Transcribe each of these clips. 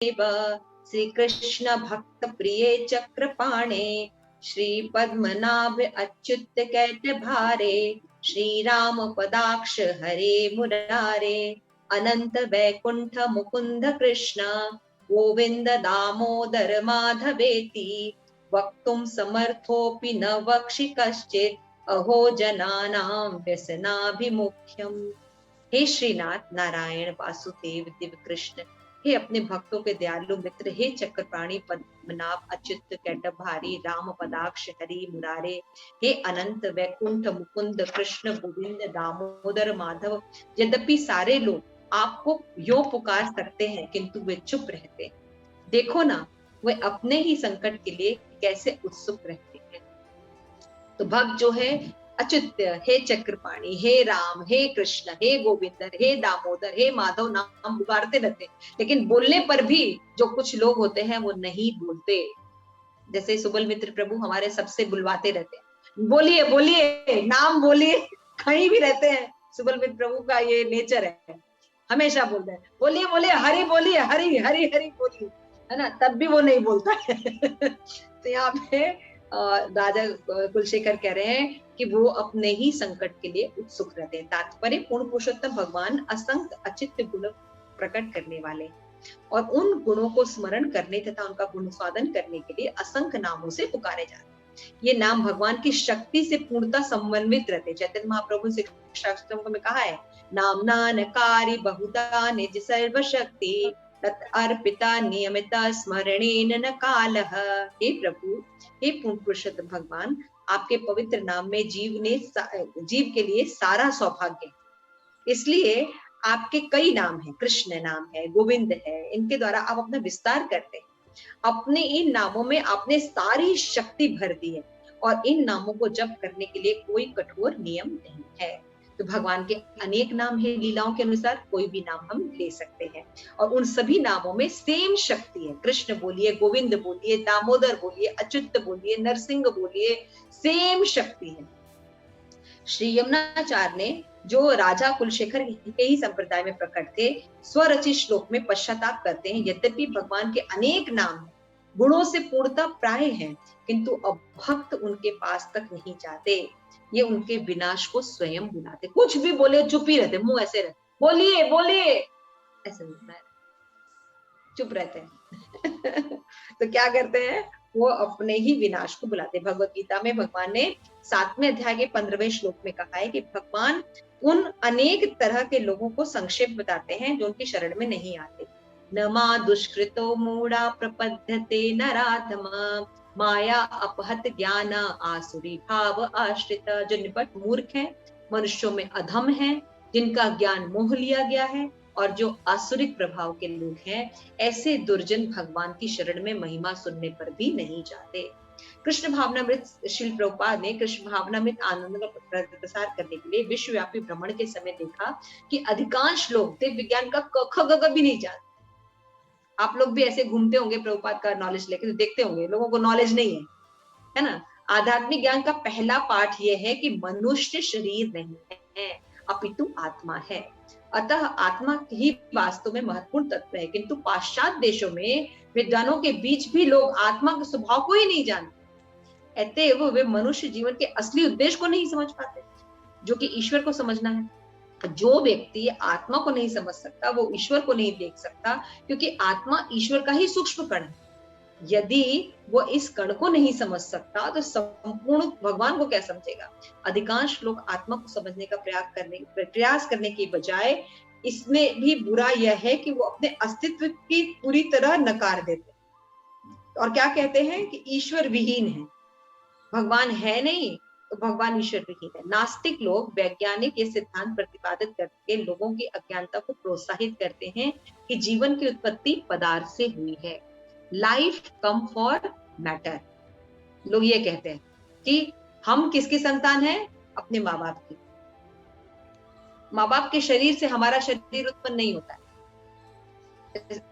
श्री कृष्ण भक्त प्रिय चक्रपाणे, श्री पद्मनाभ अच्युत कैट भारे, श्री राम पदाक्ष हरे मुरारे, अनंत वैकुंठ मुकुंद कृष्ण, गोविंद दामोदर माधवेति, वक्तुं समर्थोऽपि न वक्षि कश्चित्, अहो जनानां व्यसनाभिमुख्यम्। हे श्रीनाथ नारायण वासुदेव दिव्य कृष्ण, हे अपने भक्तों के दयालु मित्र, हे चक्रपाणी पद्मनाभ अच्युत कैटभारी, राम पदाक्ष हरि मुरारे, हे अनंत वैकुंठ मुकुंद कृष्ण गोविंद दामोदर माधव। यद्यपि सारे लोग आपको यो पुकार सकते हैं किंतु वे चुप रहते हैं। देखो ना, वे अपने ही संकट के लिए कैसे उत्सुक रहते हैं। तो भक्त जो है अच्युत्य, हे चक्रपाणी, हे राम, हे कृष्ण, हे गोविंदर, हे दामोदर, हे माधव नाम पुकारते रहते हैं, लेकिन बोलने पर भी जो कुछ लोग होते हैं वो नहीं बोलते। जैसे सुबल मित्र प्रभु हमारे सबसे बुलवाते रहते हैं, बोलिए बोलिए, नाम बोलिए, कहीं भी रहते हैं। सुबल मित्र प्रभु का ये नेचर है, हमेशा बोलते हैं बोलिए बोलिए, हरि बोलिए, हरि हरि हरि बोलिए, है ना, तब भी वो नहीं बोलता है। तो यहाँ पे राजा कुलशेखर कह रहे हैं कि वो अपने ही संकट के लिए उत्सुक रहते हैं। तात्पर्य पूर्ण पुरुषोत्तम भगवान असंख्य अचित्य गुण प्रकट करने वाले और उन गुणों को स्मरण करने तथा उनका गुणसाधन करने के लिए असंख्य नामों से पुकारे जाते हैं। ये नाम भगवान की शक्ति से पूर्णतः समन्वित रहते हैं। चैतन्य महाप्रभु ने शास्त्रों में कहा है, नाम नकारी बहुधा निज सर्व शक्ति, तत् अर्पिता नियमिता स्मरणेन न कालः। हे प्रभु, हे पूर्ण पुरुषोत्तम भगवान, आपके पवित्र नाम में जीव के लिए सारा सौभाग्य है, इसलिए आपके कई नाम हैं, कृष्ण नाम है, गोविंद है, इनके द्वारा आप अपना विस्तार करते हैं। अपने इन नामों में आपने सारी शक्ति भर दी है और इन नामों को जप करने के लिए कोई कठोर नियम नहीं है। तो भगवान के अनेक नाम है, लीलाओं के अनुसार कोई भी नाम हम ले सकते हैं और उन सभी नामों में सेम शक्ति है। कृष्ण बोलिए, गोविंद बोलिए, दामोदर बोलिए, अच्युत बोलिए, नरसिंह बोलिए, सेम शक्ति है। श्री यमुनाचार्य ने, जो राजा कुलशेखर के ही संप्रदाय में प्रकट थे, स्वरचित श्लोक में पश्चाताप करते हैं, यद्यपि भगवान के अनेक नाम गुणों से पूर्णतः प्राय हैं, किंतु अब भक्त उनके पास तक नहीं जाते, ये उनके विनाश को स्वयं बुलाते। कुछ भी बोले चुप ही रहते, मुंह ऐसे रहते, बोलिए बोलिए, ऐसे चुप रहते हैं। तो क्या करते हैं, वो अपने ही विनाश को बुलाते। भगवत गीता में भगवान ने 7वें अध्याय के 15वें श्लोक में कहा है कि भगवान उन अनेक तरह के लोगों को संक्षेप बताते हैं जो उनकी शरण में नहीं आते। न मा दुष्कृतो मूढ़ा प्रपद्यते नराधमा, माया अपहत ज्ञान आसुरी भाव आश्रित। जो निपट मूर्ख है, मनुष्यों में अधम है, जिनका ज्ञान मोह लिया गया है और जो आसुरिक प्रभाव के लोग हैं, ऐसे दुर्जन भगवान की शरण में महिमा सुनने पर भी नहीं जाते। कृष्ण भावनामृत, श्रील प्रभुपाद ने कृष्ण भावनामृत आनंद का प्रसार करने के लिए विश्वव्यापी भ्रमण के समय देखा कि अधिकांश लोग दिव्य विज्ञान का क ख ग घ भी नहीं जानते। आप लोग भी ऐसे घूमते होंगे प्रभुपाद का नॉलेज लेके, तो देखते होंगे लोगों को नॉलेज नहीं है ना। आध्यात्मिक ज्ञान का पहला पाठ यह है कि मनुष्य शरीर नहीं है अपितु आत्मा है, अतः आत्मा ही वास्तव में महत्वपूर्ण तत्व है। किंतु पाश्चात्य देशों में विद्वानों के बीच भी लोग आत्मा के स्वभाव को ही नहीं जानते, अतएव वे मनुष्य जीवन के असली उद्देश्य को नहीं समझ पाते, जो कि ईश्वर को समझना है। जो व्यक्ति आत्मा को नहीं समझ सकता वो ईश्वर को नहीं देख सकता, क्योंकि आत्मा ईश्वर का ही सूक्ष्म कण है। यदि वो इस कण को नहीं समझ सकता तो संपूर्ण भगवान को क्या समझेगा। अधिकांश लोग आत्मा को समझने का प्रयास करने की बजाय इसमें भी बुरा यह है कि वो अपने अस्तित्व की पूरी तरह नकार देते और क्या कहते हैं कि ईश्वर विहीन है, भगवान है नहीं तो भगवान ईश्वर विहीन है। नास्तिक लोग वैज्ञानिक ये सिद्धांत प्रतिपादित करके लोगों की अज्ञानता को प्रोत्साहित करते हैं कि जीवन की उत्पत्ति पदार्थ से हुई है, लाइफ कम फॉर मैटर। लोग ये कहते हैं कि हम किसकी संतान है, अपने माँ बाप की। माँ बाप के शरीर से हमारा शरीर उत्पन्न नहीं होता है,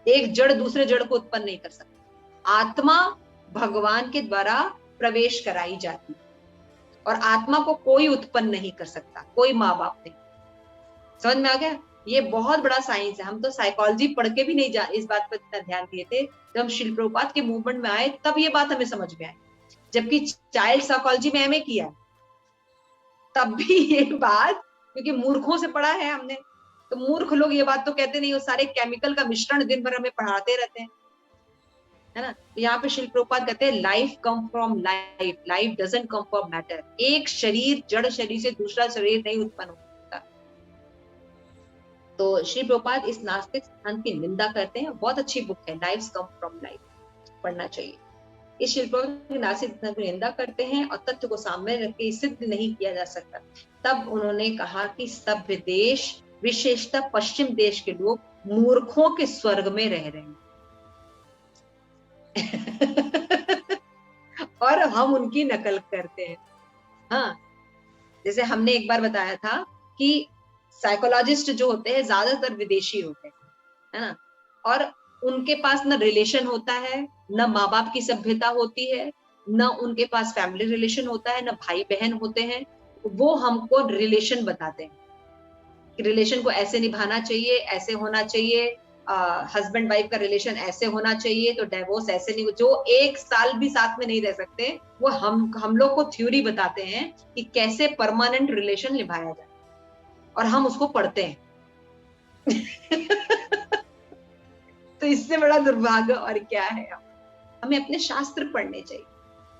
एक जड़ दूसरे जड़ को उत्पन्न नहीं कर सकता। आत्मा भगवान के द्वारा प्रवेश कराई जाती और आत्मा को कोई उत्पन्न नहीं कर सकता, कोई माँ बाप नहीं। समझ में आ गया। ये बहुत बड़ा साइंस है। हम तो साइकोलॉजी पढ़ के भी नहीं इस बात पर इतना ध्यान दिए थे। जब हम शिल प्रभुपाद के मूवमेंट में आए तब ये बात हमें समझ में आई, जबकि चाइल्ड साइकोलॉजी में एमए किया तब भी ये बात, क्योंकि मूर्खों से पढ़ा है हमने, तो मूर्ख लोग ये बात तो कहते नहीं, वो सारे केमिकल का मिश्रण दिन भर हमें पढ़ाते रहते हैं, है ना। तो यहाँ पे शिल प्रभुपाद कहते हैं life come from life, life doesn't come from matter. एक शरीर जड़ शरीर से दूसरा शरीर नहीं उत्पन्न होता। तो श्री प्रभुपाद इस नास्तिक सिद्धांत की निंदा करते हैं। बहुत अच्छी बुक है लाइफ कम फ्रॉम लाइफ, पढ़ना चाहिए। इस शिल प्रभुपाद की नास्तिक सिद्धांत की निंदा करते हैं और तथ्य को सामने रख के सिद्ध नहीं किया जा सकता। तब उन्होंने कहा कि सभ्य देश, विशेषतः पश्चिम देश के लोग मूर्खों के स्वर्ग में रह रहे हैं और हम उनकी नकल करते हैं। हाँ, जैसे हमने एक बार बताया था कि साइकोलॉजिस्ट जो होते हैं ज्यादातर विदेशी होते हैं, है ना, और उनके पास न रिलेशन होता है, न माँ बाप की सभ्यता होती है, न उनके पास फैमिली रिलेशन होता है, न भाई बहन होते हैं। वो हमको रिलेशन बताते हैं कि रिलेशन को ऐसे निभाना चाहिए, ऐसे होना चाहिए, हस्बैंड वाइफ का रिलेशन ऐसे होना चाहिए, तो डिवोर्स ऐसे नहीं। जो एक साल भी साथ में नहीं रह सकते, वो हम लोग को थ्योरी बताते हैं कि कैसे परमानेंट रिलेशन निभाया जाए, और हम उसको पढ़ते हैं तो इससे बड़ा दुर्भाग्य और क्या है। हमें अपने शास्त्र पढ़ने चाहिए।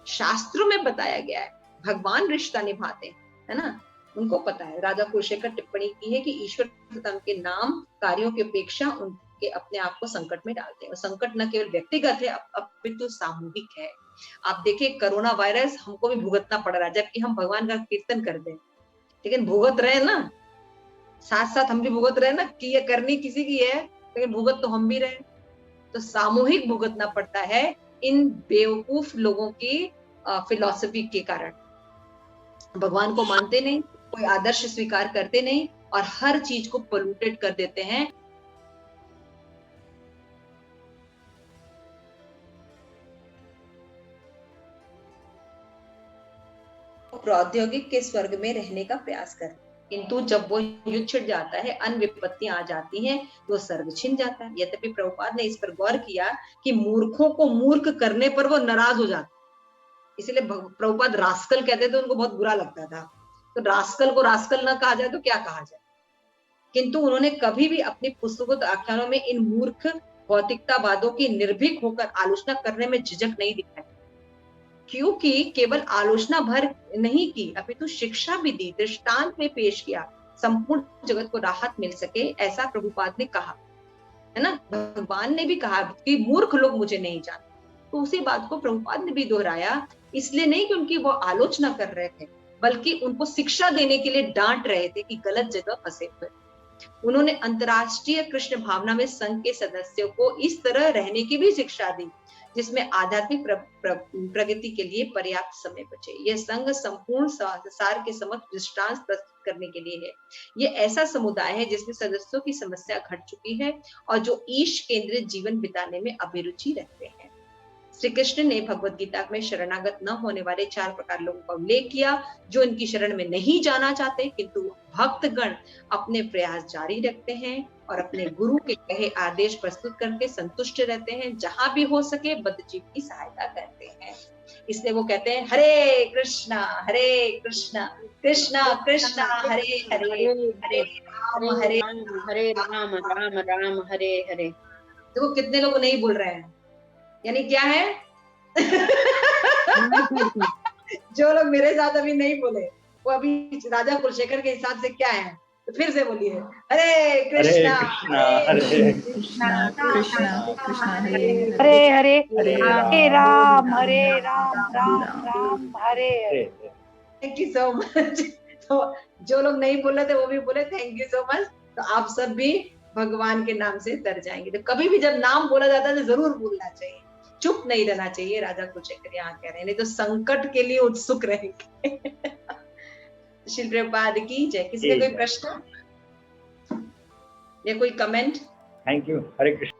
शास्त्रों में बताया गया है भगवान रिश्ता निभाते हैं, है ना, उनको पता है। राजा कुलशेखर टिप्पणी की है कि ईश्वर तथा उनके नाम कार्यों की अपेक्षा उनके अपने आप को संकट में डालते हैं। और संकट न केवल व्यक्तिगत है, अपितु सामूहिक है। आप देखिए कोरोना वायरस हमको भी भुगतना पड़ रहा है, जबकि हम भगवान का कीर्तन करते हैं, लेकिन भुगत रहे ना, साथ साथ हम भी भुगत रहे ना, कि ये करनी किसी की है लेकिन भुगत तो हम भी रहे। तो सामूहिक भुगतना पड़ता है इन बेवकूफ लोगों की फिलॉसफी के कारण। भगवान को मानते नहीं, कोई आदर्श स्वीकार करते नहीं, और हर चीज को पोल्यूटेड कर देते हैं। प्रौद्योगिक के स्वर्ग में रहने का प्रयास करते, किंतु जब वो युद्ध छिड़ जाता है, अन्य विपत्तियां आ जाती हैं, तो स्वर्ग छिन जाता है। यद्यपि प्रभुपाद ने इस पर गौर किया कि मूर्खों को मूर्ख करने पर वो नाराज हो जाता, इसलिए प्रभुपाद रास्कल कहते थे, उनको बहुत बुरा लगता था। तो रास्कल को रास्कल ना कहा जाए तो क्या कहा जाए। किंतु उन्होंने कभी भी अपनी पुस्तकों आख्यानों में इन मूर्ख भौतिकतावादों की निर्भीक होकर आलोचना करने में झिझक नहीं दिखाई, क्योंकि केवल आलोचना भर नहीं की, अपितु शिक्षा भी दी, दृष्टांत में पेश किया, संपूर्ण जगत को राहत मिल सके, ऐसा प्रभुपाद ने कहा, है ना। भगवान ने भी कहा कि मूर्ख लोग मुझे नहीं जानते। तो उसी बात को प्रभुपाद ने भी दोहराया, इसलिए नहीं कि उनकी वो आलोचना कर रहे थे, बल्कि उनको शिक्षा देने के लिए डांट रहे थे कि गलत जगह फंसे हुए। उन्होंने अंतरराष्ट्रीय कृष्ण भावना में संघ के सदस्यों को इस तरह रहने की भी शिक्षा दी जिसमें आध्यात्मिक प्रगति के लिए पर्याप्त समय बचे। यह संघ संपूर्ण संसार के समक्ष दृष्टांत प्रस्तुत करने के लिए है। यह ऐसा समुदाय है जिसमें सदस्यों की समस्या घट चुकी है और जो ईश केंद्रित जीवन बिताने में अभिरुचि रखते हैं। श्री कृष्ण ने भगवत गीता में शरणागत न होने वाले 4 प्रकार लोगों का उल्लेख किया, जो इनकी शरण में नहीं जाना चाहते, किंतु भक्तगण अपने प्रयास जारी रखते हैं और अपने गुरु के कहे आदेश प्रस्तुत करके संतुष्ट रहते हैं, जहां भी हो सके बद्धजीव की सहायता करते हैं। इसलिए वो कहते हैं हरे कृष्णा कृष्णा कृष्णा हरे हरे, हरे राम राम राम हरे हरे। देखो कितने लोग नहीं बोल रहे हैं, यानी क्या है जो लोग मेरे साथ अभी नहीं बोले वो अभी राजा कुलशेखर के हिसाब से क्या है, तो फिर से बोलिए हरे कृष्णा हरे कृष्णा कृष्णा हरे Hare Hare, Hare Ram Ram Ram Hare Hare. Thank you so much. तो जो लोग नहीं बोल रहे थे वो भी बोले थैंक यू सो मच। तो आप सब भी भगवान के नाम से तर जाएंगे। तो कभी भी जब नाम बोला जाता है तो जरूर बोलना चाहिए, चुप नहीं रहना चाहिए। राजा कुलशेखर यहाँ कह रहे हैं, नहीं तो संकट के लिए उत्सुक रहेंगे। श्री प्रभुपाद की जय। किसी का कोई प्रश्न या कोई comment? Thank you. Hare Krishna.